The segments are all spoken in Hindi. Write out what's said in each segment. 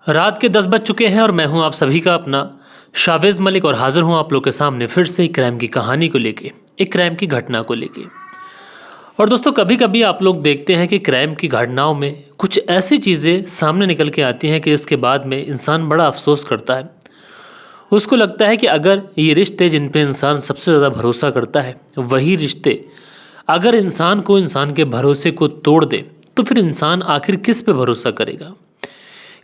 रात के 10 बज चुके हैं और मैं हूं आप सभी का अपना शावेज मलिक और हाजिर हूं आप लोग के सामने फिर से एक क्राइम की कहानी को लेके, एक क्राइम की घटना को लेके। और दोस्तों, कभी कभी आप लोग देखते हैं कि क्राइम की घटनाओं में कुछ ऐसी चीज़ें सामने निकल के आती हैं कि इसके बाद में इंसान बड़ा अफसोस करता है। उसको लगता है कि अगर ये रिश्ते जिन पे इंसान सबसे ज़्यादा भरोसा करता है, वही रिश्ते अगर इंसान के भरोसे को तोड़ दे तो फिर इंसान आखिर किस पे भरोसा करेगा।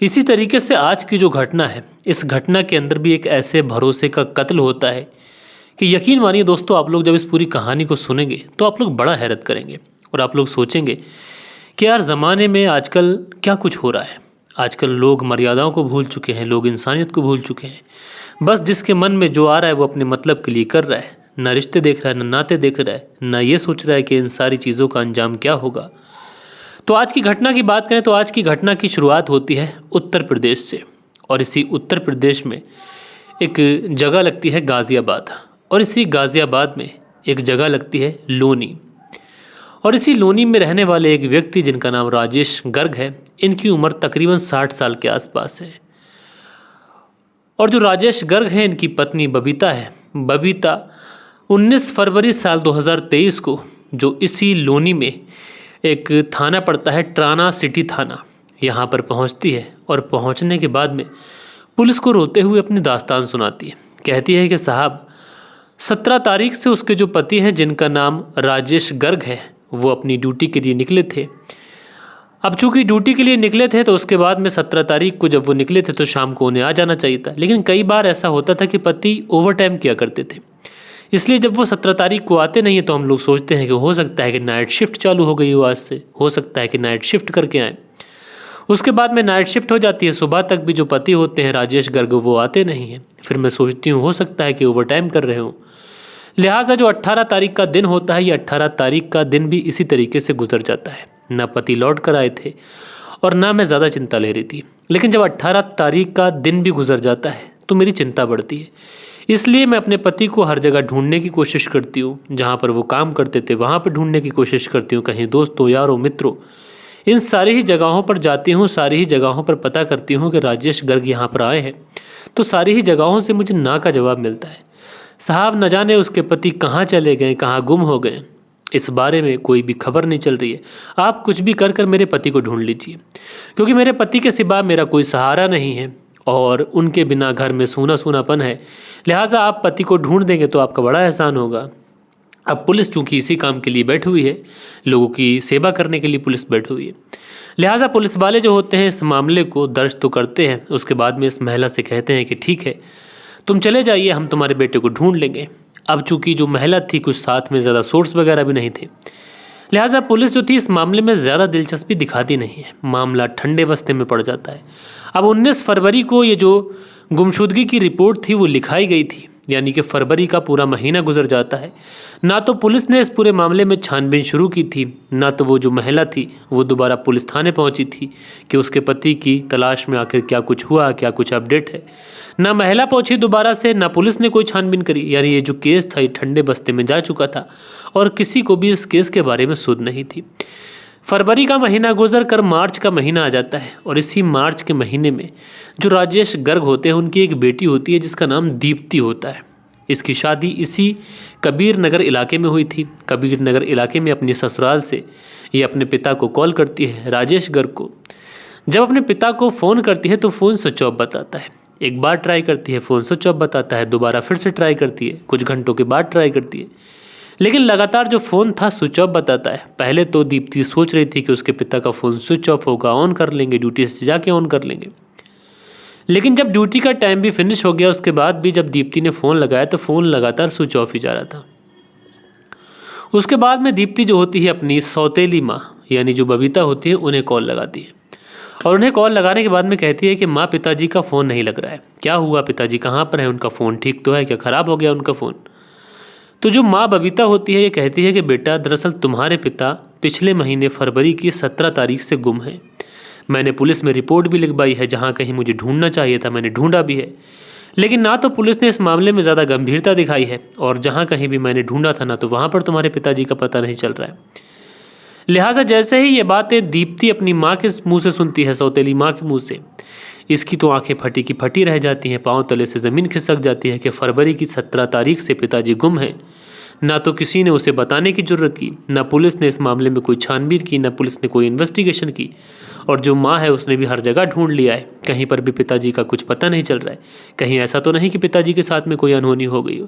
इसी तरीके से आज की जो घटना है, इस घटना के अंदर भी एक ऐसे भरोसे का कत्ल होता है कि यकीन मानिए दोस्तों, आप लोग जब इस पूरी कहानी को सुनेंगे तो आप लोग बड़ा हैरत करेंगे और आप लोग सोचेंगे कि यार ज़माने में आजकल क्या कुछ हो रहा है। आजकल लोग मर्यादाओं को भूल चुके हैं, लोग इंसानियत को भूल चुके हैं। बस जिसके मन में जो आ रहा है वो अपने मतलब के लिए कर रहा है, ना रिश्ते देख रहा है, ना नाते देख रहा है, ना ये सोच रहा है कि इन सारी चीज़ों का अंजाम क्या होगा। तो आज की घटना की बात करें तो आज की घटना की शुरुआत होती है उत्तर प्रदेश से, और इसी उत्तर प्रदेश में एक जगह लगती है गाज़ियाबाद, और इसी गाज़ियाबाद में एक जगह लगती है लोनी। और इसी लोनी में रहने वाले एक व्यक्ति जिनका नाम राजेश गर्ग है, इनकी उम्र तकरीबन 60 साल के आसपास है। और जो राजेश गर्ग हैं, इनकी पत्नी बबीता है। बबीता 19 फरवरी साल 2023 को जो इसी लोनी में एक थाना पड़ता है, ट्राना सिटी थाना, यहाँ पर पहुँचती है और पहुँचने के बाद में पुलिस को रोते हुए अपनी दास्तान सुनाती है। कहती है कि साहब, 17 तारीख से उसके जो पति हैं जिनका नाम राजेश गर्ग है, वो अपनी ड्यूटी के लिए निकले थे। अब चूंकि ड्यूटी के लिए निकले थे तो उसके बाद में 17 तारीख को जब वो निकले थे तो शाम को उन्हें आ जाना चाहिए था, लेकिन कई बार ऐसा होता था कि पति ओवर टाइम किया करते थे। इसलिए जब वो 17 तारीख को आते नहीं है तो हम लोग सोचते हैं कि हो सकता है कि नाइट शिफ्ट चालू हो गई हो आज से, हो सकता है कि नाइट शिफ्ट करके आए। उसके बाद में नाइट शिफ्ट हो जाती है, सुबह तक भी जो पति होते हैं राजेश गर्ग वो आते नहीं हैं। फिर मैं सोचती हूँ हो सकता है कि ओवर टाइम कर रहे हों। लिहाजा जो 18 तारीख का दिन होता है, ये 18 तारीख का दिन भी इसी तरीके से गुजर जाता है। ना पति लौट कर आए थे और ना मैं ज़्यादा चिंता ले रही थी, लेकिन जब 18 तारीख का दिन भी गुजर जाता है तो मेरी चिंता बढ़ती है। इसलिए मैं अपने पति को हर जगह ढूंढने की कोशिश करती हूँ, जहाँ पर वो काम करते थे वहाँ पर ढूंढने की कोशिश करती हूँ, कहीं दोस्तों यारों मित्रों, इन सारी ही जगहों पर जाती हूँ, सारी ही जगहों पर पता करती हूँ कि राजेश गर्ग यहाँ पर आए हैं। तो सारी ही जगहों से मुझे ना का जवाब मिलता है। साहब, न जाने उसके पति कहाँ चले गए, कहाँ गुम हो गए, इस बारे में कोई भी खबर नहीं चल रही है। आप कुछ भी कर कर मेरे पति को ढूंढ लीजिए, क्योंकि मेरे पति के सिवा मेरा कोई सहारा नहीं है और उनके बिना घर में सूना सूनापन है। लिहाजा आप पति को ढूंढ देंगे तो आपका बड़ा एहसान होगा। अब पुलिस चूंकि इसी काम के लिए बैठी हुई है, लोगों की सेवा करने के लिए पुलिस बैठी हुई है, लिहाजा पुलिस वाले जो होते हैं इस मामले को दर्ज तो करते हैं। उसके बाद में इस महिला से कहते हैं कि ठीक है, तुम चले जाइए, हम तुम्हारे बेटे को ढूंढ लेंगे। अब चूंकि जो महिला थी, कुछ साथ में ज़्यादा सोर्स वगैरह भी नहीं थे, लिहाजा पुलिस जो थी इस मामले में ज़्यादा दिलचस्पी दिखाती नहीं है। मामला ठंडे बस्ते में पड़ जाता है। अब 19 फरवरी को ये जो गुमशुदगी की रिपोर्ट थी वो लिखाई गई थी, यानी कि फरवरी का पूरा महीना गुजर जाता है। ना तो पुलिस ने इस पूरे मामले में छानबीन शुरू की थी, ना तो वो जो महिला थी वो दोबारा पुलिस थाने पहुंची थी कि उसके पति की तलाश में आखिर क्या कुछ हुआ, क्या कुछ अपडेट है। ना महिला पहुंची दोबारा से, ना पुलिस ने कोई छानबीन करी। यानी ये जो केस था ये ठंडे बस्ते में जा चुका था और किसी को भी इस केस के बारे में सुध नहीं थी। फरवरी का महीना गुजर कर मार्च का महीना आ जाता है, और इसी मार्च के महीने में जो राजेश गर्ग होते हैं उनकी एक बेटी होती है जिसका नाम दीप्ति होता है। इसकी शादी इसी कबीर नगर इलाके में हुई थी। कबीर नगर इलाके में अपने ससुराल से ये अपने पिता को कॉल करती है, राजेश गर्ग को। जब अपने पिता को फ़ोन करती है तो फ़ोन स्विच ऑफ बताता है। एक बार ट्राई करती है, फ़ोन स्विच ऑफ बताता है, दोबारा फिर से ट्राई करती है, कुछ घंटों के बाद ट्राई करती है, लेकिन लगातार जो फ़ोन था स्विच ऑफ बताता है। पहले तो दीप्ति सोच रही थी कि उसके पिता का फ़ोन स्विच ऑफ होगा, ऑन कर लेंगे, ड्यूटी से जाके ऑन कर लेंगे। लेकिन जब ड्यूटी का टाइम भी फिनिश हो गया, उसके बाद भी जब दीप्ति ने फ़ोन लगाया तो फ़ोन लगातार स्विच ऑफ ही जा रहा था। उसके बाद में दीप्ति जो होती है अपनी सौतेली माँ यानी जो बबीता होती है उन्हें कॉल लगाती है, और उन्हें कॉल लगाने के बाद में कहती है कि माँ, पिताजी का फ़ोन नहीं लग रहा है, क्या हुआ, पिताजी कहाँ पर है, उनका फ़ोन ठीक तो है क्या, ख़राब हो गया उनका फ़ोन। तो जो माँ बबीता होती है ये कहती है कि बेटा, दरअसल तुम्हारे पिता पिछले महीने फरवरी की 17 तारीख से गुम हैं। मैंने पुलिस में रिपोर्ट भी लिखवाई है, जहाँ कहीं मुझे ढूंढना चाहिए था मैंने ढूंढा भी है, लेकिन ना तो पुलिस ने इस मामले में ज़्यादा गंभीरता दिखाई है, और जहाँ कहीं भी मैंने ढूंढा था ना तो वहाँ पर तुम्हारे पिताजी का पता नहीं चल रहा है। लिहाजा जैसे ही ये बातें दीप्ति अपनी माँ के मुँह से सुनती है, सौतेली माँ के मुँह से, इसकी तो आंखें फटी की फटी रह जाती हैं, पांव तले से ज़मीन खिसक जाती है कि फरवरी की 17 तारीख से पिताजी गुम हैं। ना तो किसी ने उसे बताने की ज़रूरत की, ना पुलिस ने इस मामले में कोई छानबीन की, ना पुलिस ने कोई इन्वेस्टिगेशन की। और जो माँ है उसने भी हर जगह ढूंढ लिया है, कहीं पर भी पिताजी का कुछ पता नहीं चल रहा है। कहीं ऐसा तो नहीं कि पिताजी के साथ में कोई अनहोनी हो गई हो।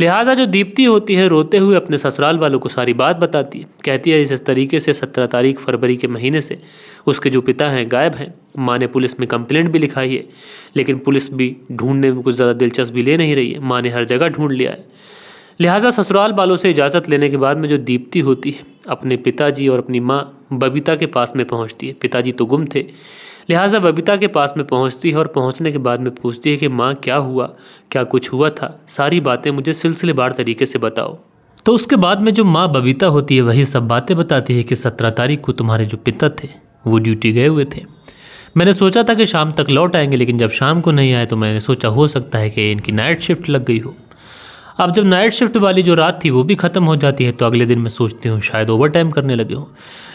लिहाजा जो दीप्ति होती है रोते हुए अपने ससुराल वालों को सारी बात बताती है। कहती है इस तरीके से 17 तारीख फरवरी के महीने से उसके जो पिता हैं गायब हैं। माँ ने पुलिस में कंप्लेंट भी लिखाई है, लेकिन पुलिस भी ढूंढने में कुछ ज़्यादा दिलचस्पी ले नहीं रही है। माँ ने हर जगह ढूंढ लिया है। लिहाजा ससुराल वालों से इजाज़त लेने के बाद में जो दीप्ति होती है अपने पिताजी और अपनी माँ बबीता के पास में पहुँचती है। पिताजी तो गुम थे, लिहाजा बबीता के पास में पहुंचती है और पहुंचने के बाद में पूछती है कि माँ क्या हुआ, क्या कुछ हुआ था, सारी बातें मुझे सिलसिलेवार तरीके से बताओ। तो उसके बाद में जो माँ बबीता होती है वही सब बातें बताती है कि 17 तारीख को तुम्हारे जो पिता थे वो ड्यूटी गए हुए थे। मैंने सोचा था कि शाम तक लौट आएंगे, लेकिन जब शाम को नहीं आए तो मैंने सोचा हो सकता है कि इनकी नाइट शिफ्ट लग गई हो। अब जब नाइट शिफ्ट वाली जो रात थी वो भी ख़त्म हो जाती है तो अगले दिन मैं सोचती हूँ शायद ओवर टाइम करने लगे हो।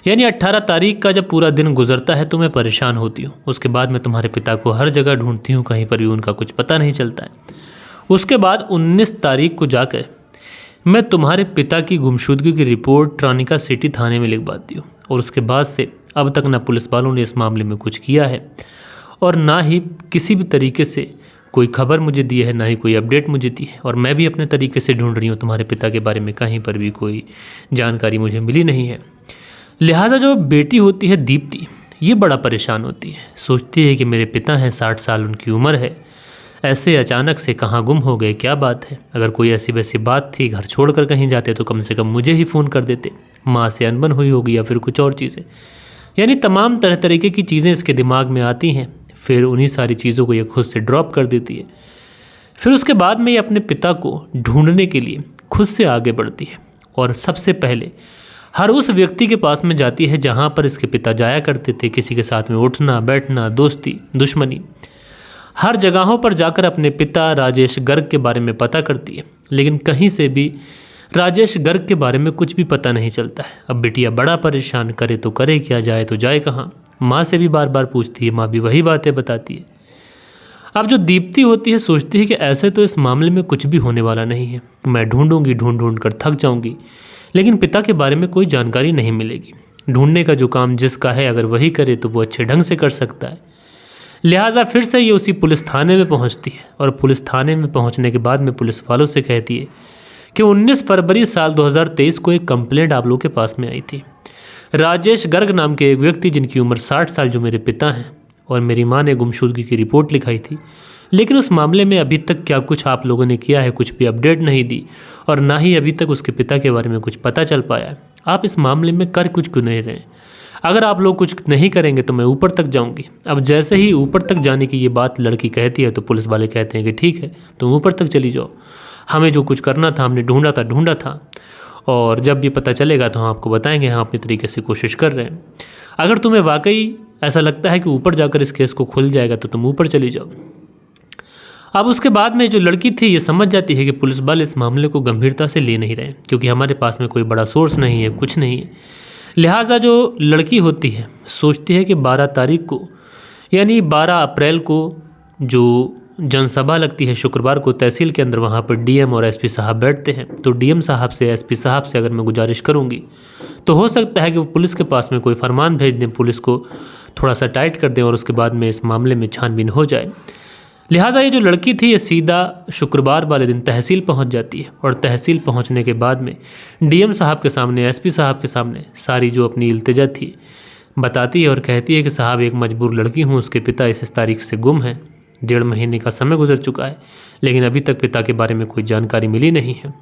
यानी 18 तारीख का जब पूरा दिन गुजरता है तो मैं परेशान होती हूँ। उसके बाद मैं तुम्हारे पिता को हर जगह ढूंढती हूँ, कहीं पर भी उनका कुछ पता नहीं चलता है। उसके बाद 19 तारीख को जाकर मैं तुम्हारे पिता की गुमशुदगी की रिपोर्ट ट्रानिका सिटी थाने में लिखवाती हूँ। और उसके बाद से अब तक ना पुलिस वालों ने इस मामले में कुछ किया है और ना ही किसी भी तरीके से कोई खबर मुझे दी है, ना ही कोई अपडेट मुझे दी है। और मैं भी अपने तरीके से ढूंढ रही हूँ तुम्हारे पिता के बारे में, कहीं पर भी कोई जानकारी मुझे मिली नहीं है। लिहाजा जो बेटी होती है दीप्ति ये बड़ा परेशान होती है, सोचती है कि मेरे पिता हैं, 60 साल उनकी उम्र है, ऐसे अचानक से कहाँ गुम हो गए, क्या बात है। अगर कोई ऐसी वैसी बात थी, घर छोड़कर कहीं जाते तो कम से कम मुझे ही फ़ोन कर देते, माँ से अनबन हुई होगी या फिर कुछ और चीज़ें। यानी तमाम तरह तरीके की चीज़ें इसके दिमाग में आती हैं। फिर उन्हीं सारी चीज़ों को ये खुद से ड्रॉप कर देती है। फिर उसके बाद में ये अपने पिता को ढूंढने के लिए खुद से आगे बढ़ती है और सबसे पहले हर उस व्यक्ति के पास में जाती है जहाँ पर इसके पिता जाया करते थे। किसी के साथ में उठना बैठना, दोस्ती दुश्मनी, हर जगहों पर जाकर अपने पिता राजेश गर्ग के बारे में पता करती है, लेकिन कहीं से भी राजेश गर्ग के बारे में कुछ भी पता नहीं चलता है। अब बिटिया बड़ा परेशान, करे तो करे क्या, जाए तो जाए कहाँ। माँ से भी बार बार पूछती है, माँ भी वही बातें बताती है। अब जो दीप्ति होती है सोचती है कि ऐसे तो इस मामले में कुछ भी होने वाला नहीं है, मैं ढूंढूंगी, ढूंढ ढूंढ कर थक जाऊंगी, लेकिन पिता के बारे में कोई जानकारी नहीं मिलेगी। ढूंढने का जो काम जिसका है अगर वही करे तो वो अच्छे ढंग से कर सकता है। लिहाजा फिर से ये उसी पुलिस थाने में पहुंचती है और पुलिस थाने में पहुंचने के बाद में पुलिस वालों से कहती है कि 19 फरवरी साल 2023 को एक कंप्लेंट आप लोगों के पास में आई थी। राजेश गर्ग नाम के एक व्यक्ति जिनकी उम्र 60 साल जो मेरे पिता हैं और मेरी माँ ने गुमशुदगी की रिपोर्ट लिखाई थी, लेकिन उस मामले में अभी तक क्या कुछ आप लोगों ने किया है, कुछ भी अपडेट नहीं दी और ना ही अभी तक उसके पिता के बारे में कुछ पता चल पाया है। आप इस मामले में कर कुछ क्यों नहीं रहे? अगर आप लोग कुछ नहीं करेंगे तो मैं ऊपर तक जाऊंगी। अब जैसे ही ऊपर तक जाने की ये बात लड़की कहती है तो पुलिस वाले कहते हैं कि ठीक है तुम ऊपर तक चली जाओ, हमें जो कुछ करना था हमने ढूंढा था और जब भी पता चलेगा तो हम आपको बताएंगे, हम अपनी तरीके से कोशिश कर रहे हैं। अगर तुम्हें वाकई ऐसा लगता है कि ऊपर जाकर इस केस को खुल जाएगा तो तुम ऊपर चली जाओ। अब उसके बाद में जो लड़की थी ये समझ जाती है कि पुलिस वाले इस मामले को गंभीरता से ले नहीं रहे, क्योंकि हमारे पास में कोई बड़ा सोर्स नहीं है, कुछ नहीं है। लिहाजा जो लड़की होती है सोचती है कि 12 तारीख को यानी 12 अप्रैल को जो जनसभा लगती है शुक्रवार को तहसील के अंदर, वहाँ पर डीएम और एसपी साहब बैठते हैं। तो डीएम साहब से, एसपी साहब से अगर मैं गुजारिश करूँगी तो हो सकता है कि वो पुलिस के पास में कोई फरमान भेज दें, पुलिस को थोड़ा सा टाइट कर दें और उसके बाद में इस मामले में छानबीन हो जाए। लिहाजा ये जो लड़की थी ये सीधा शुक्रवार वाले दिन तहसील पहुंच जाती है और तहसील पहुंचने के बाद में डीएम साहब के सामने, एसपी साहब के सामने सारी जो अपनी इल्तिजा थी बताती है और कहती है कि साहब एक मजबूर लड़की हूँ, उसके पिता इस तारीख से गुम हैं, 1.5 महीने का समय गुजर चुका है, लेकिन अभी तक पिता के बारे में कोई जानकारी मिली नहीं है।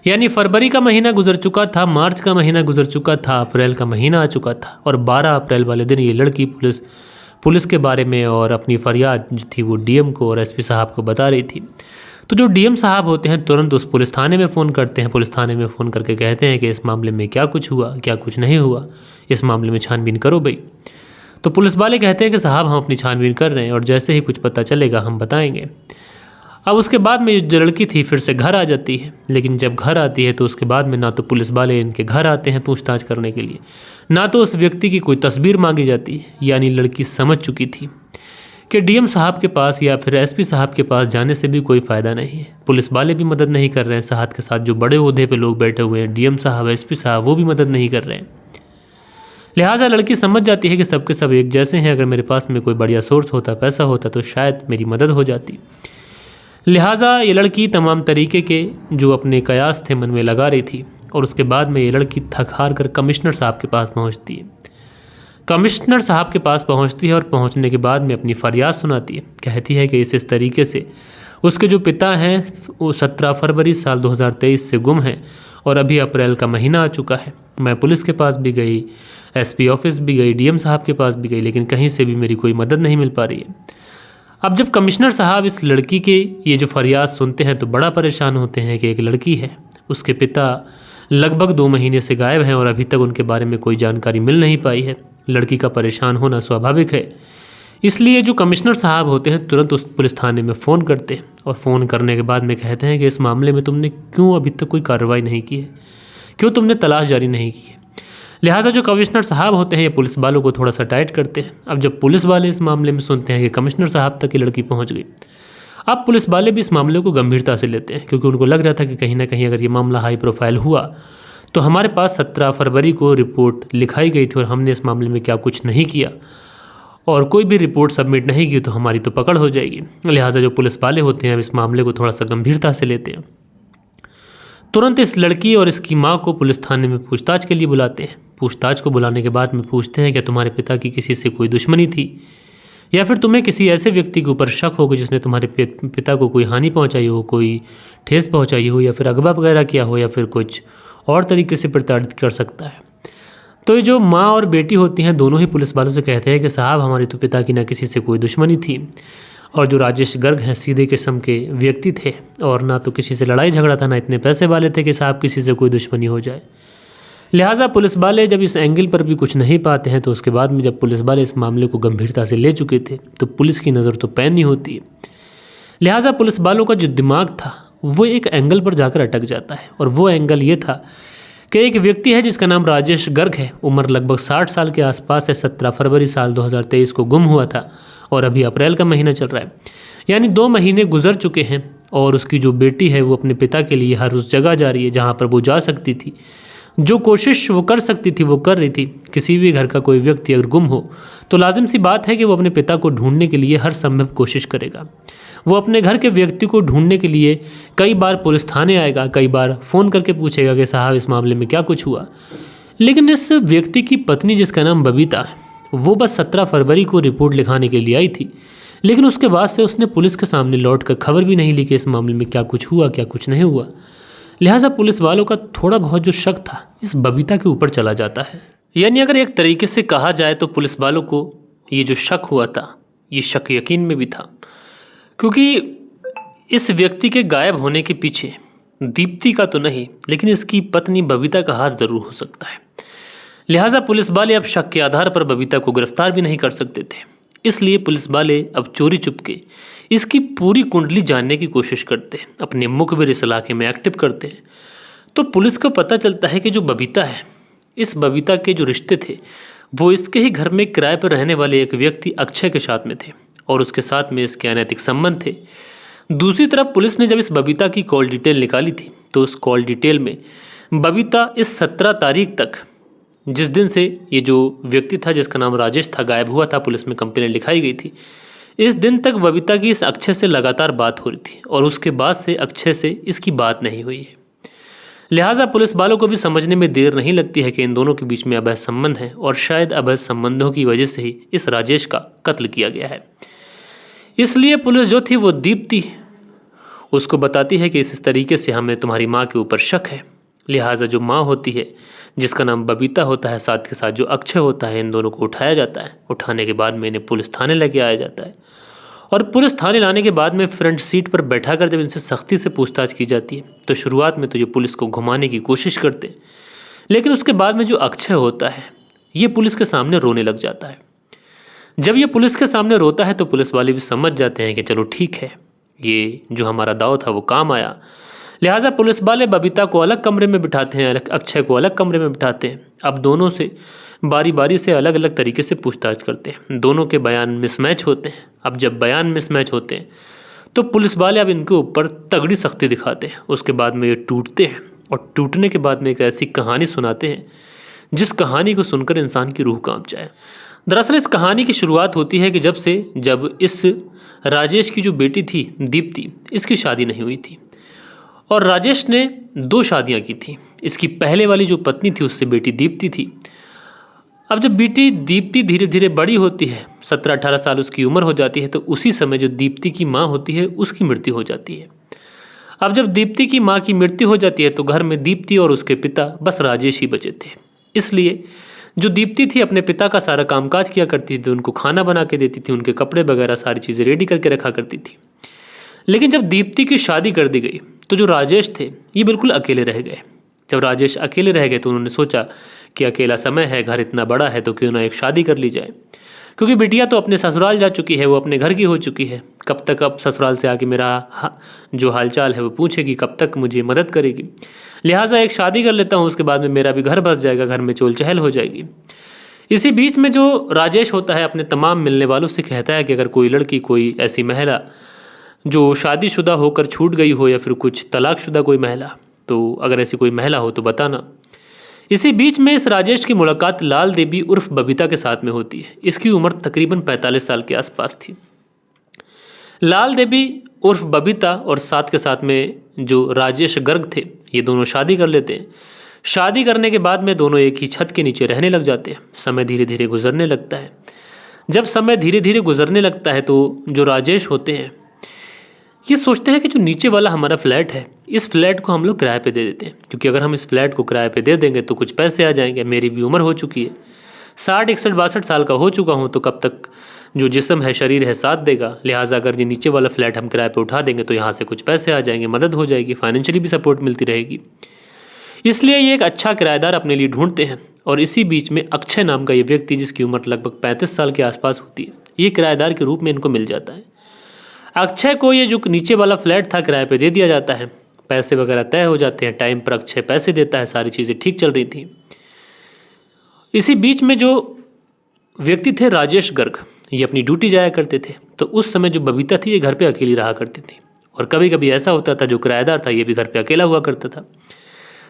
यानी फरवरी का महीना गुजर चुका था, मार्च का महीना गुजर चुका था, अप्रैल का महीना आ चुका था और 12 अप्रैल वाले दिन ये लड़की पुलिस के बारे में और अपनी फरियाद जो थी वो डीएम को और एसपी साहब को बता रही थी। तो जो डीएम साहब होते हैं तुरंत उस पुलिस थाने में फ़ोन करते हैं। पुलिस थाने में फ़ोन करके कहते हैं कि इस मामले में क्या कुछ हुआ, क्या कुछ नहीं हुआ, इस मामले में छानबीन करो भाई। तो पुलिस वाले कहते हैं कि साहब हम अपनी छानबीन कर रहे हैं और जैसे ही कुछ पता चलेगा हम बताएंगे। अब उसके बाद में जो लड़की थी फिर से घर आ जाती है, लेकिन जब घर आती है तो उसके बाद में ना तो पुलिस वाले इनके घर आते हैं पूछताछ करने के लिए, ना तो उस व्यक्ति की कोई तस्वीर मांगी जाती है। यानी लड़की समझ चुकी थी कि डीएम साहब के पास या फिर एसपी साहब के पास जाने से भी कोई फ़ायदा नहीं है। पुलिस वाले भी मदद नहीं कर रहे हैं, साथ के साथ जो बड़े ओहदे पे लोग बैठे हुए हैं, डीएम साहब, एसपी साहब, वो भी मदद नहीं कर रहे हैं। लिहाजा लड़की समझ जाती है कि सबके सब एक जैसे हैं, अगर मेरे पास में कोई बढ़िया सोर्स होता, पैसा होता, तो शायद मेरी मदद हो जाती। लिहाजा ये लड़की तमाम तरीके के जो अपने कयास थे मन में लगा रही थी, और उसके बाद में ये लड़की थक हार कर कमिश्नर साहब के पास पहुंचती है। कमिश्नर साहब के पास पहुंचती है और पहुंचने के बाद में अपनी फरियाद सुनाती है। कहती है कि इस तरीके से उसके जो पिता हैं वो 17 फरवरी साल 2023 से गुम हैं, और अभी अप्रैल का महीना आ चुका है। मैं पुलिस के पास भी गई, एसपी ऑफिस भी गई, डीएम साहब के पास भी गई, लेकिन कहीं से भी मेरी कोई मदद नहीं मिल पा रही है। अब जब कमिश्नर साहब इस लड़की के ये जो फरियाद सुनते हैं तो बड़ा परेशान होते हैं कि एक लड़की है, उसके पिता लगभग 2 महीने से गायब हैं और अभी तक उनके बारे में कोई जानकारी मिल नहीं पाई है। लड़की का परेशान होना स्वाभाविक है, इसलिए जो कमिश्नर साहब होते हैं तुरंत उस पुलिस थाने में फ़ोन करते हैं, और फ़ोन करने के बाद में कहते हैं कि इस मामले में तुमने क्यों अभी तक कोई कार्रवाई नहीं की है, क्यों तुमने तलाश जारी नहीं की है। लिहाजा जो कमिश्नर साहब होते हैं ये पुलिस वालों को थोड़ा सा टाइट करते हैं। अब जब पुलिस वाले इस मामले में सुनते हैं कि कमिश्नर साहब तक की लड़की पहुंच गई, अब पुलिस वाले भी इस मामले को गंभीरता से लेते हैं, क्योंकि उनको लग रहा था कि कहीं ना कहीं अगर ये मामला हाई प्रोफाइल हुआ तो हमारे पास 17 फरवरी को रिपोर्ट लिखाई गई थी और हमने इस मामले में क्या कुछ नहीं किया और कोई भी रिपोर्ट सबमिट नहीं की तो हमारी तो पकड़ हो जाएगी। लिहाजा जो पुलिस वाले होते हैं अब इस मामले को थोड़ा सा गंभीरता से लेते हैं। तुरंत इस लड़की और इसकी माँ को पुलिस थाने में पूछताछ के लिए बुलाते हैं। पूछताछ को बुलाने के बाद में पूछते हैं कि तुम्हारे पिता की किसी से कोई दुश्मनी थी, या फिर तुम्हें किसी ऐसे व्यक्ति के ऊपर शक हो जिसने तुम्हारे पिता को कोई हानि पहुंचाई हो, कोई ठेस पहुंचाई हो, या फिर अगवा वगैरह किया हो, या फिर कुछ और तरीके से प्रताड़ित कर सकता है। तो ये जो माँ और बेटी होती हैं दोनों ही पुलिस वालों से कहते हैं कि साहब हमारे तो पिता की ना किसी से कोई दुश्मनी थी, और जो राजेश गर्ग हैं सीधे किस्म के व्यक्ति थे, और ना तो किसी से लड़ाई झगड़ा था, ना इतने पैसे वाले थे कि साहब किसी से कोई दुश्मनी हो जाए। लिहाजा पुलिस वाले जब इस एंगल पर भी कुछ नहीं पाते हैं तो उसके बाद में जब पुलिस वाले इस मामले को गंभीरता से ले चुके थे तो पुलिस की नज़र तो पैन नहीं होती है। लिहाजा पुलिस वालों का जो दिमाग था वो एक एंगल पर जाकर अटक जाता है, और वो एंगल ये था कि एक व्यक्ति है जिसका नाम राजेश गर्ग है, उम्र लगभग 60 साल के आसपास है, 17 फरवरी साल 2023 को गुम हुआ था और अभी अप्रैल का महीना चल रहा है, यानी 2 महीने गुजर चुके हैं। और उसकी जो बेटी है वो अपने पिता के लिए हर उस जगह जा रही है जहाँ पर वो जा सकती थी, जो कोशिश वो कर सकती थी वो कर रही थी। किसी भी घर का कोई व्यक्ति अगर गुम हो तो लाजिम सी बात है कि वो अपने पिता को ढूंढने के लिए हर संभव कोशिश करेगा। वो अपने घर के व्यक्ति को ढूंढने के लिए कई बार पुलिस थाने आएगा, कई बार फ़ोन करके पूछेगा कि साहब इस मामले में क्या कुछ हुआ। लेकिन इस व्यक्ति की पत्नी जिसका नाम बबीता है वो बस 17 फरवरी को रिपोर्ट लिखाने के लिए आई थी, लेकिन उसके बाद से उसने पुलिस के सामने लौट कर खबर भी नहीं ली कि इस मामले में क्या कुछ हुआ, क्या कुछ नहीं हुआ। लिहाजा पुलिस वालों का थोड़ा बहुत जो शक था इस बबीता के ऊपर चला जाता है। यानी अगर एक तरीके से कहा जाए तो पुलिस वालों को ये जो शक हुआ था ये शक यकीन में भी था, क्योंकि इस व्यक्ति के गायब होने के पीछे दीप्ति का तो नहीं लेकिन इसकी पत्नी बबीता का हाथ ज़रूर हो सकता है। लिहाजा पुलिस वाले अब शक के आधार पर बबीता को गिरफ्तार भी नहीं कर सकते थे, इसलिए पुलिस वाले अब चोरी चुपके इसकी पूरी कुंडली जानने की कोशिश करते हैं, अपने मुखबिर इस इलाके में एक्टिव करते हैं। तो पुलिस को पता चलता है कि जो बबीता है, इस बबीता के जो रिश्ते थे वो इसके ही घर में किराए पर रहने वाले एक व्यक्ति अक्षय के साथ में थे, और उसके साथ में इसके अनैतिक संबंध थे। दूसरी तरफ पुलिस ने जब इस बबीता की कॉल डिटेल निकाली थी तो उस कॉल डिटेल में बबीता इस 17 तारीख तक, जिस दिन से ये जो व्यक्ति था जिसका नाम राजेश था गायब हुआ था, पुलिस में कंप्लेंट लिखाई गई थी, इस दिन तक बबीता की इस अक्षय से लगातार बात हो रही थी, और उसके बाद से अक्षय से इसकी बात नहीं हुई है। लिहाजा पुलिस वालों को भी समझने में देर नहीं लगती है कि इन दोनों के बीच में अवैध संबंध है, और शायद अवैध संबंधों की वजह से ही इस राजेश का कत्ल किया गया है। इसलिए पुलिस जो थी वो दीप्ति उसको बताती है कि इस तरीके से हमें तुम्हारी माँ के ऊपर शक है। लिहाजा जो माँ होती है जिसका नाम बबीता होता है, साथ के साथ जो अक्षय होता है, इन दोनों को उठाया जाता है। उठाने के बाद में इन्हें पुलिस थाने लेके आया जाता है, और पुलिस थाने लाने के बाद में फ्रंट सीट पर बैठाकर जब इनसे सख्ती से पूछताछ की जाती है तो शुरुआत में तो ये पुलिस को घुमाने की कोशिश करते हैं, लेकिन उसके बाद में जो अक्षय होता है ये पुलिस के सामने रोने लग जाता है। जब ये पुलिस के सामने रोता है तो पुलिस वाले भी समझ जाते हैं कि चलो ठीक है, ये जो हमारा दाव था वो काम आया। लिहाजा पुलिस वाले बबीता को अलग कमरे में बिठाते हैं, अक्षय को अलग कमरे में बिठाते हैं। अब दोनों से बारी बारी से अलग अलग तरीके से पूछताछ करते हैं। दोनों के बयान मिसमैच होते हैं। अब जब बयान मिसमैच होते हैं तो पुलिस वाले अब इनके ऊपर तगड़ी सख्ती दिखाते हैं। उसके बाद में ये टूटते हैं और टूटने के बाद में एक ऐसी कहानी सुनाते हैं जिस कहानी को सुनकर इंसान की रूह कांप जाए। दरअसल इस कहानी की शुरुआत होती है कि जब इस राजेश की जो बेटी थी दीप्ति, इसकी शादी नहीं हुई थी और राजेश ने 2 शादियां की थी। इसकी पहले वाली जो पत्नी थी उससे बेटी दीप्ति थी। अब जब बेटी दीप्ति धीरे धीरे बड़ी होती है, 17-18 साल उसकी उम्र हो जाती है, तो उसी समय जो दीप्ति की माँ होती है उसकी मृत्यु हो जाती है। अब जब दीप्ति की माँ की मृत्यु हो जाती है तो घर में दीप्ति और उसके पिता बस राजेश ही बचे थे। इसलिए जो दीप्ति थी अपने पिता का सारा कामकाज किया करती थी, उनको खाना बना के देती थी, उनके कपड़े वगैरह सारी चीज़ें रेडी करके रखा करती थी। लेकिन जब दीप्ति की शादी कर दी गई तो जो राजेश थे ये बिल्कुल अकेले रह गए। जब राजेश अकेले रह गए तो उन्होंने सोचा कि अकेला समय है, घर इतना बड़ा है, तो क्यों ना एक शादी कर ली जाए, क्योंकि बिटिया तो अपने ससुराल जा चुकी है, वो अपने घर की हो चुकी है। कब तक अब ससुराल से आके मेरा जो हालचाल है वो पूछेगी, कब तक मुझे मदद करेगी। लिहाजा एक शादी कर लेता हूँ, उसके बाद में मेरा भी घर बस जाएगा, घर में चोल चहल हो जाएगी। इसी बीच में जो राजेश होता है अपने तमाम मिलने वालों से कहता है कि अगर कोई लड़की, कोई ऐसी महिला जो शादीशुदा होकर छूट गई हो या फिर कुछ तलाकशुदा कोई महिला, तो अगर ऐसी कोई महिला हो तो बताना। इसी बीच में इस राजेश की मुलाकात लाल देवी उर्फ बबीता के साथ में होती है। इसकी उम्र तकरीबन 45 साल के आसपास थी। लाल देवी उर्फ बबीता और साथ के साथ में जो राजेश गर्ग थे, ये दोनों शादी कर लेते हैं। शादी करने के बाद में दोनों एक ही छत के नीचे रहने लग जाते हैं। समय धीरे धीरे गुजरने लगता है। जब समय धीरे धीरे गुजरने लगता है तो जो राजेश होते हैं ये सोचते हैं कि जो नीचे वाला हमारा फ्लैट है, इस फ्लैट को हम लोग किराए पे दे देते हैं, क्योंकि अगर हम इस फ्लैट को किराए पे दे देंगे तो कुछ पैसे आ जाएंगे। मेरी भी उम्र हो चुकी है, 60, 61, 62 साल का हो चुका हूँ, तो कब तक जो जिस्म है, शरीर है, साथ देगा। लिहाजा अगर ये नीचे वाला फ्लैट हम किराए पे उठा देंगे तो यहाँ से कुछ पैसे आ जाएंगे, मदद हो जाएगी, फाइनेंशियली भी सपोर्ट मिलती रहेगी। इसलिए ये एक अच्छा किराएदार अपने लिए ढूंढते हैं। और इसी बीच में अक्षय नाम का ये व्यक्ति, जिसकी उम्र लगभग 35 साल के आसपास होती है, ये किराएदार के रूप में इनको मिल जाता है। अक्षय को ये जो नीचे वाला फ्लैट था किराए पे दे दिया जाता है। पैसे वगैरह तय हो जाते हैं, टाइम पर अक्षय पैसे देता है, सारी चीज़ें ठीक चल रही थी। इसी बीच में जो व्यक्ति थे राजेश गर्ग, ये अपनी ड्यूटी जाया करते थे। तो उस समय जो बबीता थी ये घर पे अकेली रहा करती थी। और कभी कभी ऐसा होता था जो किराएदार था ये भी घर पे अकेला हुआ करता था।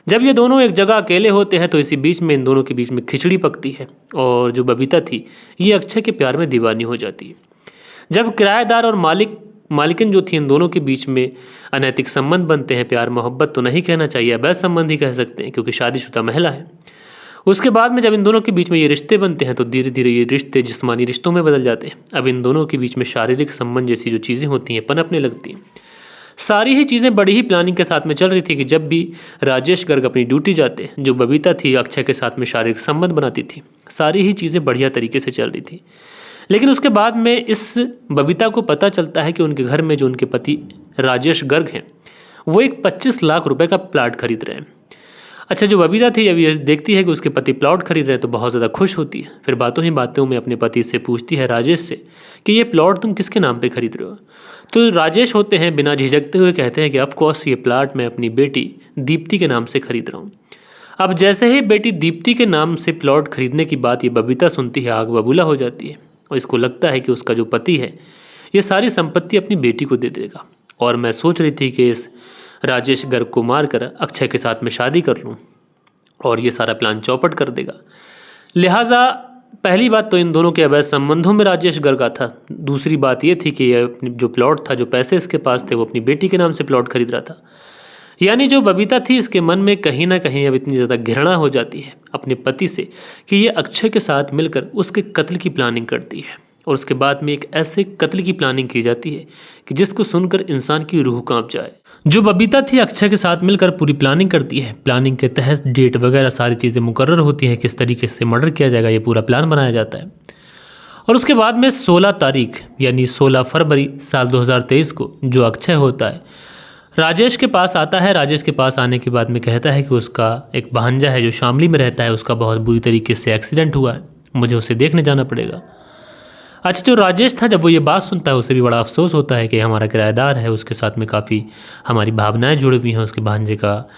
जब ये दोनों एक जगह अकेले होते हैं तो इसी बीच में इन दोनों के बीच में खिचड़ी पकती है और जो बबीता थी ये अक्षय के प्यार में दीवानी हो जाती है। जब किराएदार और मालिकिन जो थी, इन दोनों के बीच में अनैतिक संबंध बनते हैं, प्यार मोहब्बत तो नहीं कहना चाहिए, अवैध संबंध ही कह सकते हैं, क्योंकि शादीशुदा महिला है। उसके बाद में जब इन दोनों के बीच में ये रिश्ते बनते हैं तो धीरे धीरे ये रिश्ते जिस्मानी रिश्तों में बदल जाते हैं। अब इन दोनों के बीच में शारीरिक संबंध जैसी जो चीज़ें होती हैं पनपने लगती हैं। सारी ही चीज़ें बड़ी ही प्लानिंग के साथ में चल रही थी कि जब भी राजेश गर्ग अपनी ड्यूटी जाते, जो बबीता थी अक्षय के साथ में शारीरिक संबंध बनाती थी, सारी ही चीज़ें बढ़िया तरीके से चल रही थी। लेकिन उसके बाद में इस बबीता को पता चलता है कि उनके घर में जो उनके पति राजेश गर्ग हैं वो एक 25 लाख रुपए का प्लाट खरीद रहे हैं। अच्छा, जो बबीता थी अभी ये देखती है कि उसके पति प्लॉट खरीद रहे हैं तो बहुत ज़्यादा खुश होती है। फिर बातों ही बातों में अपने पति से पूछती है राजेश से कि ये प्लॉट तुम किसके नाम पे खरीद रहे हो। तो राजेश होते हैं बिना झिझकते हुए कहते हैं कि ऑफकोर्स ये प्लाट मैं अपनी बेटी दीप्ति के नाम से खरीद रहा हूँ। अब जैसे ही बेटी दीप्ति के नाम से प्लॉट खरीदने की बात ये बबीता सुनती है, आग बबूला हो जाती है और इसको लगता है कि उसका जो पति है ये सारी संपत्ति अपनी बेटी को दे देगा। और मैं सोच रही थी कि इस राजेश गर्ग को मारकर अक्षय के साथ में शादी कर लूँ और ये सारा प्लान चौपट कर देगा। लिहाजा पहली बात तो इन दोनों के अवैध संबंधों में राजेश गर्ग था। दूसरी बात ये थी कि ये जो प्लॉट था, जो पैसे इसके पास थे, वो अपनी बेटी के नाम से प्लॉट खरीद रहा था। यानी जो बबीता थी इसके मन में कहीं ना कहीं अब इतनी ज़्यादा घृणा हो जाती है अपने पति से कि ये अक्षय के साथ मिलकर उसके कत्ल की प्लानिंग करती है। और उसके बाद में एक ऐसे कत्ल की प्लानिंग की जाती है कि जिसको सुनकर इंसान की रूह कांप जाए। जो बबीता थी अक्षय के साथ मिलकर पूरी प्लानिंग करती है। प्लानिंग के तहत डेट वगैरह सारी चीज़ें मुकर्रर होती हैं, किस तरीके से मर्डर किया जाएगा ये पूरा प्लान बनाया जाता है। और उसके बाद में 16 तारीख यानी 16 फरवरी साल 2023 को जो अक्षय होता है राजेश के पास आता है। राजेश के पास आने के बाद में कहता है कि उसका एक भांजा है जो शामली में रहता है, उसका बहुत बुरी तरीके से एक्सीडेंट हुआ है, मुझे उसे देखने जाना पड़ेगा। अच्छा, जो राजेश था जब वो ये बात सुनता है उसे भी बड़ा अफसोस होता है कि हमारा किराएदार है, उसके साथ में काफ़ी हमारी भावनाएं जुड़ी हुई हैं। उसके भांजे का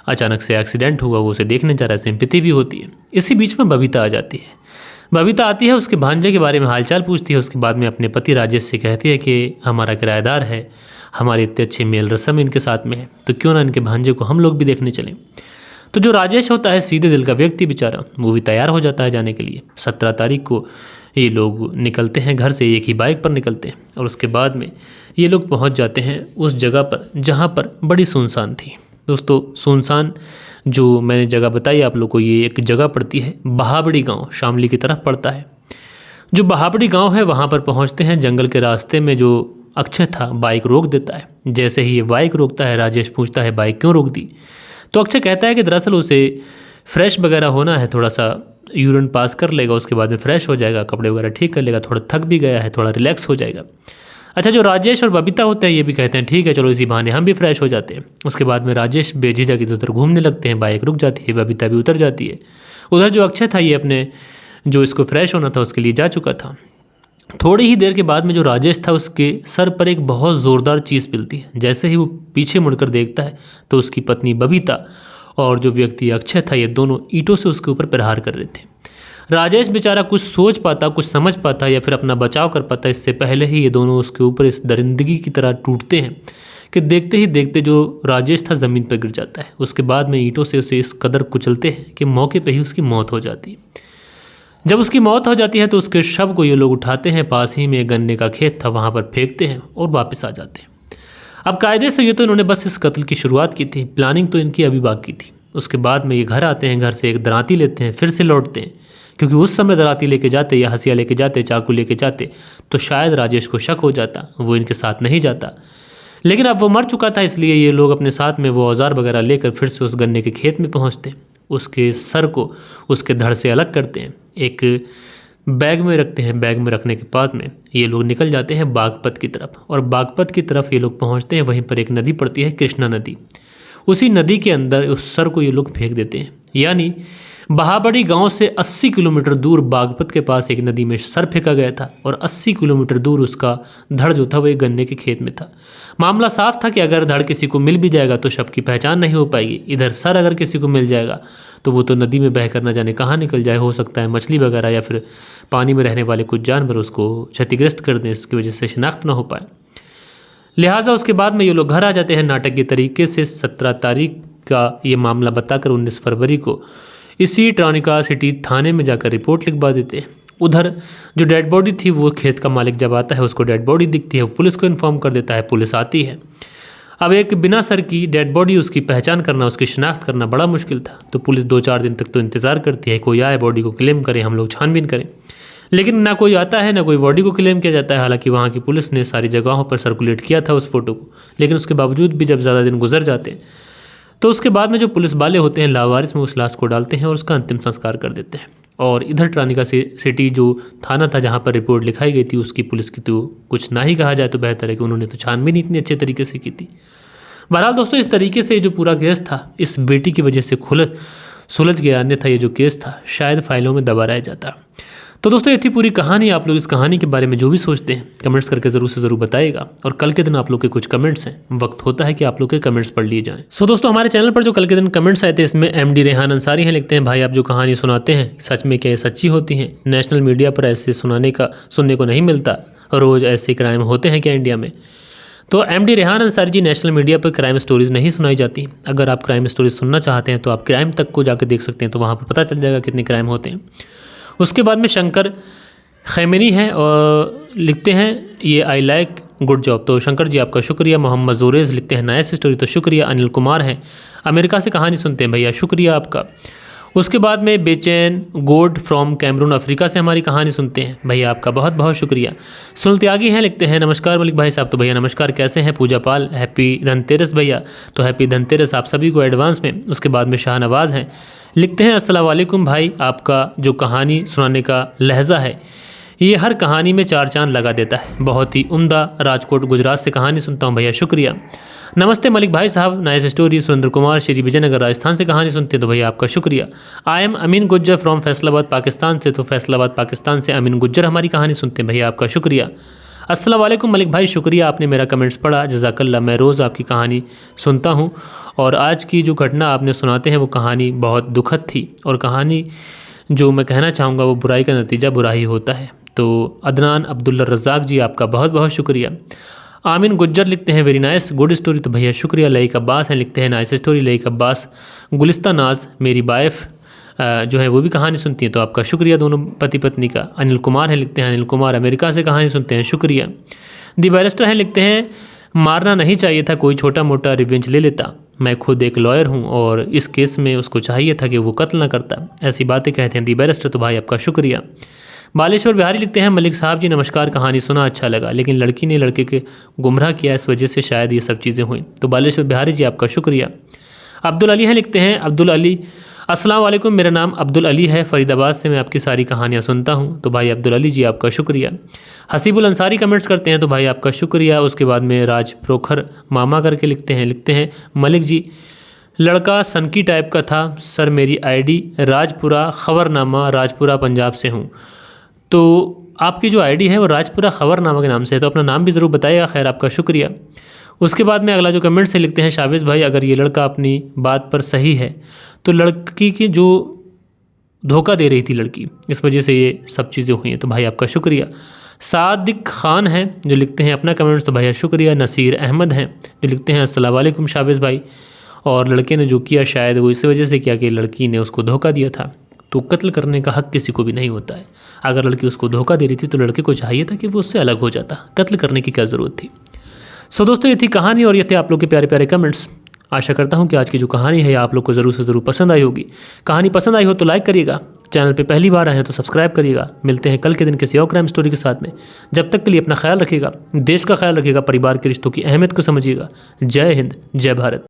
अचानक से एक्सीडेंट हुआ, वो उसे देखने जा रहा है, सिंपैथी भी होती है। इसी बीच में बबीता आ जाती है। बबीता आती है, उसके भांजे के बारे में हालचाल पूछती है। उसके बाद में अपने पति राजेश से कहती है कि हमारा किराएदार है, हमारे इतने अच्छे मेल रस्म इनके साथ में है, तो क्यों ना इनके भांजे को हम लोग भी देखने चलें। तो जो राजेश होता है, सीधे दिल का व्यक्ति बेचारा, वो भी तैयार हो जाता है जाने के लिए। 17 तारीख को ये लोग निकलते हैं घर से, एक ही बाइक पर निकलते हैं और उसके बाद में ये लोग पहुंच जाते हैं उस जगह पर जहां पर बड़ी सुनसान थी। दोस्तों, सुनसान जो मैंने जगह बताई आप लोग को, ये एक जगह पड़ती है बहाबड़ी गांव, शामली की तरफ पड़ता है। जो बहाबड़ी गांव है वहां पर पहुंचते हैं। जंगल के रास्ते में जो अक्षय था बाइक रोक देता है। जैसे ही ये बाइक रोकता है, राजेश पूछता है बाइक क्यों रोक दी। तो अक्षय कहता है कि दरअसल उसे फ्रेश वगैरह होना है, थोड़ा सा यूरिन पास कर लेगा, उसके बाद में फ्रेश हो जाएगा, कपड़े वगैरह ठीक कर लेगा, थोड़ा थक भी गया है, थोड़ा रिलैक्स हो जाएगा। अच्छा, जो राजेश और बबीता होते हैं ये भी कहते हैं ठीक है चलो इसी बहाने हम भी फ्रेश हो जाते हैं। उसके बाद में राजेश बेझिझक इधर उधर घूमने लगते हैं, बाइक रुक जाती है, बबीता भी उतर जाती है। उधर जो अक्षय था ये अपने जो इसको फ्रेश होना था उसके लिए जा चुका था। थोड़ी ही देर के बाद में जो राजेश था उसके सर पर एक बहुत ज़ोरदार चीज़ मिलती है। जैसे ही वो पीछे मुड़कर देखता है तो उसकी पत्नी बबीता और जो व्यक्ति अक्षय था ये दोनों ईंटों से उसके ऊपर प्रहार कर रहे थे। राजेश बेचारा कुछ सोच पाता, कुछ समझ पाता या फिर अपना बचाव कर पाता, इससे पहले ही ये दोनों उसके ऊपर इस दरिंदगी की तरह टूटते हैं कि देखते ही देखते जो राजेश था ज़मीन पर गिर जाता है। उसके बाद में ईंटों से उसे इस कदर कुचलते हैं कि मौके पर ही उसकी मौत हो जाती है। जब उसकी मौत हो जाती है तो उसके शव को ये लोग उठाते हैं, पास ही में गन्ने का खेत था वहाँ पर फेंकते हैं और वापस आ जाते हैं। अब कायदे से ये तो इन्होंने बस इस कत्ल की शुरुआत की थी, प्लानिंग तो इनकी अभी बाकी थी। उसके बाद में ये घर आते हैं, घर से एक दराती लेते हैं, फिर से लौटते हैं, क्योंकि उस समय दराती लेके जाते या हसिया लेके जाते, चाकू लेके जाते तो शायद राजेश को शक हो जाता, वो इनके साथ नहीं जाता। लेकिन अब वो मर चुका था, इसलिए ये लोग अपने साथ में वो औजार वगैरह लेकर फिर से उस गन्ने के खेत में पहुँचते हैं। उसके सर को उसके धड़ से अलग करते हैं, एक बैग में रखते हैं। बैग में रखने के बाद में ये लोग निकल जाते हैं बागपत की तरफ, और बागपत की तरफ ये लोग पहुंचते हैं। वहीं पर एक नदी पड़ती है, कृष्णा नदी। उसी नदी के अंदर उस सर को ये लोग फेंक देते हैं। यानी बहाबड़ी गांव से 80 किलोमीटर दूर बागपत के पास एक नदी में सर फेंका गया था और 80 किलोमीटर दूर उसका धड़ जो था वो एक गन्ने के खेत में था। मामला साफ था कि अगर धड़ किसी को मिल भी जाएगा तो शव की पहचान नहीं हो पाएगी। इधर सर अगर किसी को मिल जाएगा तो वो तो नदी में बहकर न जाने कहाँ निकल जाए, हो सकता है मछली वगैरह या फिर पानी में रहने वाले कुछ जानवर उसको क्षतिग्रस्त कर दें, इसकी वजह से शिनाख्त ना हो पाए। लिहाजा उसके बाद में ये लोग घर आ जाते हैं नाटक के तरीके से। 17 तारीख का ये मामला बताकर 19 फरवरी को इसी ट्रानिका सिटी थाने में जाकर रिपोर्ट लिखवा देते हैं। उधर जो डेड बॉडी थी वो खेत का मालिक जब आता है उसको डेड बॉडी दिखती है, वो पुलिस को इन्फॉर्म कर देता है, पुलिस आती है। अब एक बिना सर की डेड बॉडी, उसकी पहचान करना, उसकी शिनाख्त करना बड़ा मुश्किल था। तो पुलिस 2-4 दिन तक तो इंतज़ार करती है, कोई आए बॉडी को क्लेम करे, हम लोग छानबीन करें। लेकिन ना कोई आता है, ना कोई बॉडी को क्लेम किया जाता है। हालांकि वहाँ की पुलिस ने सारी जगहों पर सर्कुलेट किया था उस फोटो को, लेकिन उसके बावजूद भी जब ज़्यादा दिन गुजर जाते हैं तो उसके बाद में जो पुलिस वाले होते हैं लावारिस में उस लाश को डालते हैं और उसका अंतिम संस्कार कर देते हैं। और इधर ट्रानिका सिटी जो थाना था जहाँ पर रिपोर्ट लिखाई गई थी उसकी पुलिस की तो कुछ ना ही कहा जाए तो बेहतर है कि उन्होंने तो छानबीन इतनी अच्छे तरीके से की थी। बहरहाल दोस्तों, इस तरीके से जो पूरा केस था इस बेटी की वजह से सुलझ गया, अन्यथा ये जो केस था शायद फाइलों में दबा रह जाता। तो दोस्तों, ये थी पूरी कहानी। आप लोग इस कहानी के बारे में जो भी सोचते हैं कमेंट्स करके ज़रूर से ज़रूर बताइएगा। और कल के दिन आप लोग के कुछ कमेंट्स हैं, वक्त होता है कि आप लोग के कमेंट्स पढ़ लिए जाएं। सो दोस्तों, हमारे चैनल पर जो कल के दिन कमेंट्स आए थे इसमें MD रेहान अंसारी हैं, लिखते हैं भाई आप जो कहानी सुनाते हैं सच में क्या ये सच्ची होती हैं? नेशनल मीडिया पर ऐसे सुनने को नहीं मिलता, रोज़ ऐसे क्राइम होते हैं क्या इंडिया में? तो MD Rehan Ansari ji, national media पर क्राइम स्टोरीज़ नहीं सुनाई जाती। अगर आप क्राइम स्टोरीज सुनना चाहते हैं तो आप क्राइम तक को जाकर देख सकते हैं, तो वहाँ पर पता चल जाएगा कितने क्राइम होते हैं। उसके बाद में शंकर खैमनी है और लिखते हैं ये आई लाइक गुड जॉब। तो शंकर जी आपका शुक्रिया। मोहम्मद जोरेज लिखते हैं नाइस स्टोरी, तो शुक्रिया। अनिल कुमार हैं, अमेरिका से कहानी सुनते हैं भैया, शुक्रिया आपका। उसके बाद में बेचैन गोड फ्रॉम कैमरून अफ्रीका से हमारी कहानी सुनते हैं भैया, आपका बहुत बहुत शुक्रिया। सुनील त्यागी हैं, लिखते हैं नमस्कार मलिक भाई साहब। तो भैया नमस्कार, कैसे हैं? पूजा पाल, हैप्पी धनतेरस भैया। तो हैप्पी धनतेरस आप सभी को एडवांस में। उसके बाद में शाहनवाज हैं, लिखते हैं अस्सलाम वालेकुम भाई, आपका जो कहानी सुनाने का लहजा है ये हर कहानी में 4 चांद लगा देता है। बहुत ही उम्दा, राजकोट गुजरात से कहानी सुनता हूँ भैया, शुक्रिया। नमस्ते मलिक भाई साहब, नाइस स्टोरी। सुरेंद्र कुमार, श्री विजयनगर राजस्थान से कहानी सुनते हैं तो भैया आपका शुक्रिया। I am Amin Gujjar from Faisalabad Pakistan से, तो फैसलाबाद पाकिस्तान से अमीन गुज्जर हमारी कहानी सुनते हैं भैया, आपका शुक्रिया। अस्सलाम वालेकुम मलिक भाई, शुक्रिया आपने मेरा कमेंट्स पढ़ा, जज़ाकल्लाह। मैं रोज़ आपकी कहानी सुनता हूँ और आज की जो घटना आपने सुनाते हैं वो कहानी बहुत दुखद थी, और कहानी जो मैं कहना चाहूँगा वो बुराई का नतीजा बुरा ही होता है। तो अदनान अब्दुल्ला रज़ाक जी, आपका बहुत बहुत शुक्रिया। आमिन गुज्जर लिखते हैं वेरी नाइस गुड स्टोरी, तो भैया शुक्रिया। लईक अब्बास हैं, लिखते हैं नाइस स्टोरी। लईक अब्बास, गुलिस्ता नाज मेरी वाइफ जो है वो भी कहानी सुनती हैं, तो आपका शुक्रिया दोनों पति पत्नी का। अनिल कुमार है, लिखते हैं अनिल कुमार अमेरिका से कहानी सुनते हैं, शुक्रिया। दी बैरिस्टर हैं, लिखते हैं मारना नहीं चाहिए था, कोई छोटा मोटा रिवेंज ले लेता। मैं खुद एक लॉयर हूं और इस केस में उसको चाहिए था कि वो कत्ल न करता। ऐसी बातें कहते हैं दी बैरिस्टर, तो भाई आपका शुक्रिया। बालेश्वर बिहारी लिखते हैं मलिक साहब जी नमस्कार, कहानी सुना अच्छा लगा, लेकिन लड़की ने लड़के के गुमराह किया, इस वजह से शायद ये सब चीज़ें हुई। तो बालेश्वर बिहारी जी आपका शुक्रिया। अब्दुल अली हैं, लिखते हैं अब्दुल अली, अस्सलाम वालेकुम, मेरा नाम अब्दुल अली है, फरीदाबाद से मैं आपकी सारी कहानियाँ सुनता हूँ। तो भाई अब्दुल अली जी आपका शुक्रिया। हसीबुल अंसारी कमेंट्स करते हैं, तो भाई आपका शुक्रिया। उसके बाद में राज प्रोखर मामा करके लिखते हैं मलिक जी लड़का सनकी टाइप का था सर, मेरी आईडी राजपुरा खबरनामा राजपुरा पंजाब से हूँ। तो आपकी जो आईडी है वो राजपुरा खबरनामा के नाम से है, तो अपना नाम भी ज़रूर बताइएगा। खैर आपका शुक्रिया। उसके बाद में अगला जो कमेंट से लिखते हैं शावेज़ भाई, अगर ये लड़का अपनी बात पर सही है तो लड़की की जो धोखा दे रही थी लड़की, इस वजह से ये सब चीज़ें हुई हैं, तो भाई आपका शुक्रिया। सादिक खान हैं जो लिखते हैं अपना कमेंट्स, तो भैया शुक्रिया। नसीर अहमद हैं जो लिखते हैं अस्सलाम वालेकुम शावेज़ भाई, और लड़के ने जो किया शायद वो इस वजह से किया कि लड़की ने उसको धोखा दिया था। तो कत्ल करने का हक़ किसी को भी नहीं होता है। अगर लड़की उसको धोखा दे रही थी तो लड़के को चाहिए था कि वो उससे अलग हो जाता, कत्ल करने की क्या ज़रूरत थी। सो दोस्तों ये थी कहानी और ये थे आप लोग के प्यारे प्यारे कमेंट्स। आशा करता हूँ कि आज की जो कहानी है आप लोग को ज़रूर से ज़रूर पसंद आई होगी। कहानी पसंद आई हो तो लाइक करिएगा, चैनल पे पहली बार आए हैं तो सब्सक्राइब करिएगा। मिलते हैं कल के दिन किसी और क्राइम स्टोरी के साथ में। जब तक के लिए अपना ख्याल रखिएगा, देश का ख्याल रखिएगा, परिवार के रिश्तों की अहमियत को समझिएगा। जय हिंद, जय भारत।